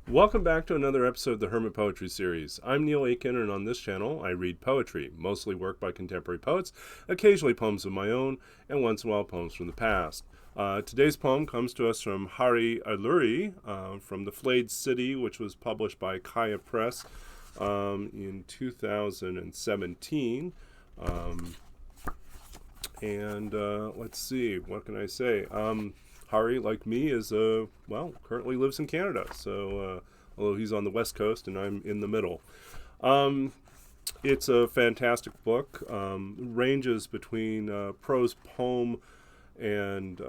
Welcome back to another episode of the Hermit Poetry Series. I'm Neil Aitken, and on this channel I read poetry, mostly work by contemporary poets, occasionally poems of my own, and once in a while poems from the past. Today's poem comes to us from Hari Alluri from the Flayed City, which was published by CiCAC Press in 2017. Let's see, what can I say? Hari, like me, is currently lives in Canada. So, although he's on the West Coast and I'm in the middle, it's a fantastic book. Ranges between prose poem and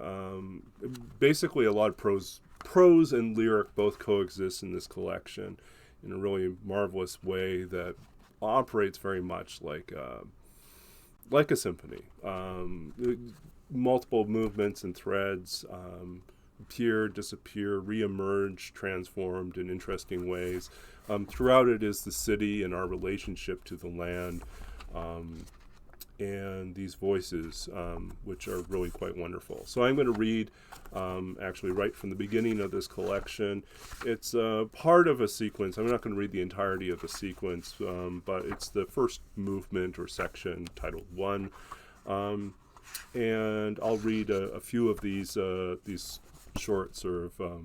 basically a lot of prose and lyric both coexist in this collection in a really marvelous way that operates very much like a symphony. Multiple movements and threads appear, disappear, reemerge, transformed in interesting ways. Throughout it is the city and our relationship to the land, and these voices, which are really quite wonderful. So I'm going to read actually right from the beginning of this collection. It's part of a sequence. I'm not going to read the entirety of the sequence, but it's the first movement or section titled 1. And I'll read a few of these short sort of,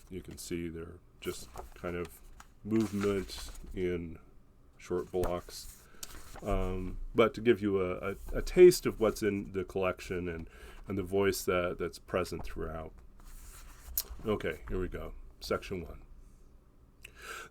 you can see they're just kind of movement in short blocks. But to give you a taste of what's in the collection and the voice that's present throughout. Okay, here we go. Section 1.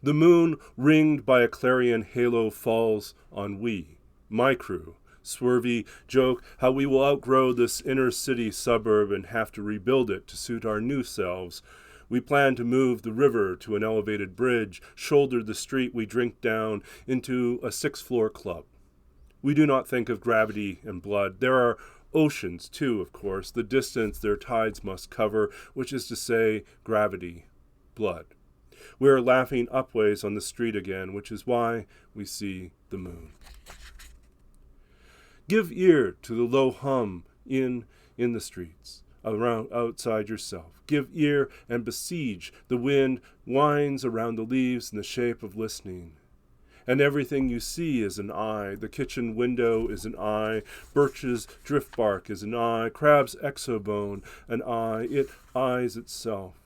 The moon, ringed by a clarion halo, falls on we, my crew. Swervy joke how we will outgrow this inner city suburb and have to rebuild it to suit our new selves. We plan to move the river to an elevated bridge, shoulder the street we drink down into a 6th-floor club. We do not think of gravity and blood. There are oceans, too, of course, the distance their tides must cover, which is to say, gravity, blood. We are laughing upways on the street again, which is why we see the moon. Give ear to the low hum in the streets, around outside yourself. Give ear and besiege. The wind winds around the leaves in the shape of listening. And everything you see is an eye. The kitchen window is an eye. Birch's drift bark is an eye. Crab's exobone, an eye. It eyes itself.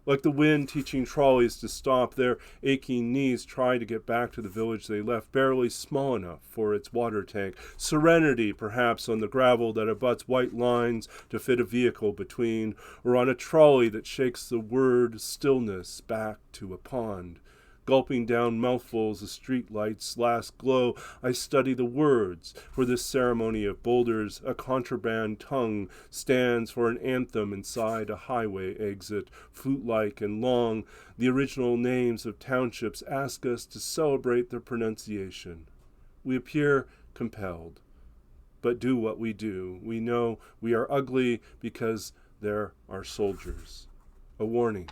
Like the wind teaching trolleys to stop, their aching knees try to get back to the village they left, barely small enough for its water tank. Serenity, perhaps, on the gravel that abuts white lines to fit a vehicle between, or on a trolley that shakes the word stillness back to a pond. Gulping down mouthfuls of streetlight's last glow, I study the words. For this ceremony of boulders, a contraband tongue stands for an anthem inside a highway exit, flute-like and long. The original names of townships ask us to celebrate their pronunciation. We appear compelled, but do what we do. We know we are ugly because there are soldiers. A warning.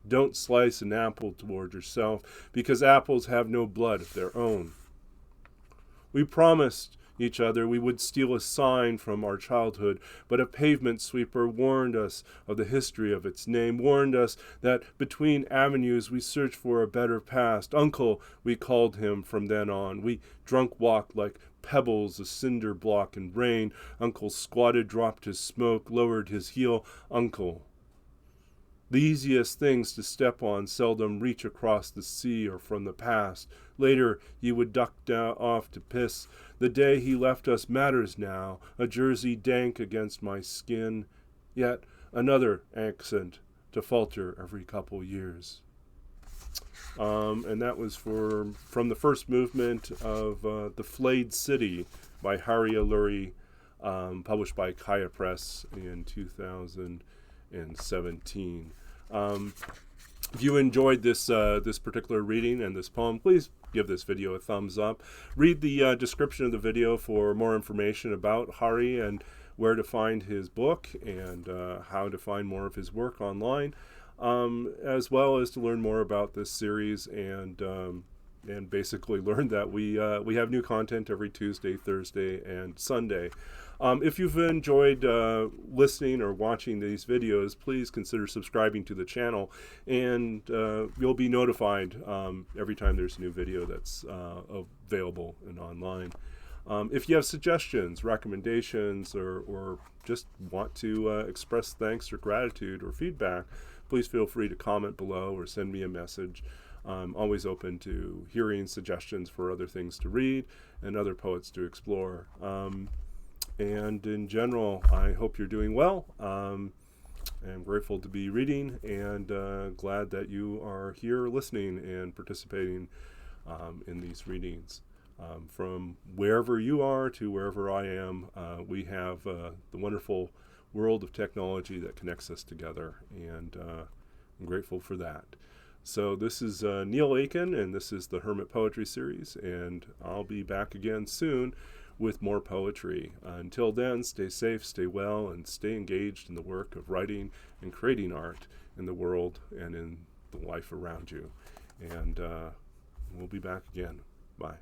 Don't slice an apple toward yourself, because apples have no blood of their own. We promised each other we would steal a sign from our childhood, but a pavement sweeper warned us of the history of its name, warned us that between avenues we searched for a better past. Uncle, we called him from then on. We drunk walked like pebbles, a cinder block in rain. Uncle squatted, dropped his smoke, lowered his heel. Uncle. The easiest things to step on seldom reach across the sea or from the past. Later, he would duck down off to piss. The day he left us matters now, a jersey dank against my skin. Yet another accent to falter every couple years. And that was from the first movement of The Flayed City by Hari Alluri, published by CiCAC Press in 2017. If you enjoyed this particular reading and this poem, please give this video a thumbs up. Read the description of the video for more information about Hari and where to find his book and how to find more of his work online, as well as to learn more about this series and basically learn that we have new content every Tuesday, Thursday, and Sunday. If you've enjoyed listening or watching these videos, please consider subscribing to the channel, and you'll be notified every time there's a new video that's available and online. If you have suggestions, recommendations, or just want to express thanks or gratitude or feedback, please feel free to comment below or send me a message. I'm always open to hearing suggestions for other things to read and other poets to explore. And in general, I hope you're doing well. I'm grateful to be reading, and glad that you are here listening and participating in these readings. From wherever you are to wherever I am, we have the wonderful world of technology that connects us together, and I'm grateful for that. So this is Neil Aitken, and this is the Hermit Poetry Series, and I'll be back again soon with more poetry. Until then, stay safe, stay well, and stay engaged in the work of writing and creating art in the world and in the life around you. And we'll be back again. Bye.